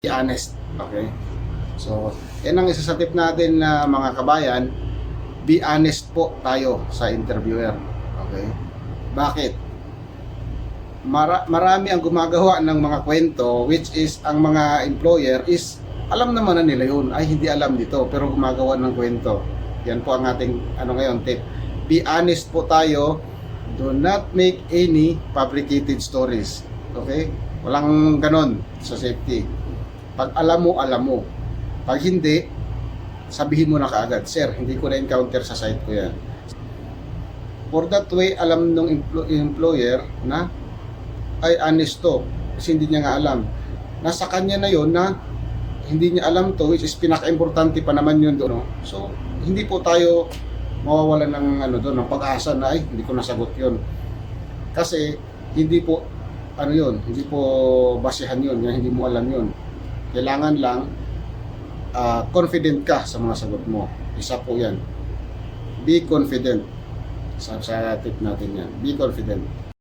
Be honest. Okay? So, yan ang isa sa tip natin na mga kabayan, be honest po tayo sa interviewer. Okay? Bakit? Marami ang gumagawa ng mga kwento, which is ang mga employer is alam naman na nila yun, ay hindi alam dito pero gumagawa ng kwento. Yan po ang ating ngayon tip. Be honest po tayo. Do not make any fabricated stories. Okay? Walang ganon sa safety. Pag alam mo, alam mo. Pag hindi, sabihin mo na kaagad, sir, hindi ko na-encounter sa site ko yan. For that way, alam nung employer na ay honest to kasi hindi niya nga alam. Nasa kanya na yon na hindi niya alam to, which is pinaka-importante pa naman yun doon. So, hindi po tayo mawawalan ng doon ng pag-asa na ay hindi ko nasagot yun. Kasi hindi po hindi po basehan yun, hindi mo alam yun. Kailangan lang confident ka sa mga sagot mo. Isa po yan. Be confident. Sa tip natin yan. Be confident.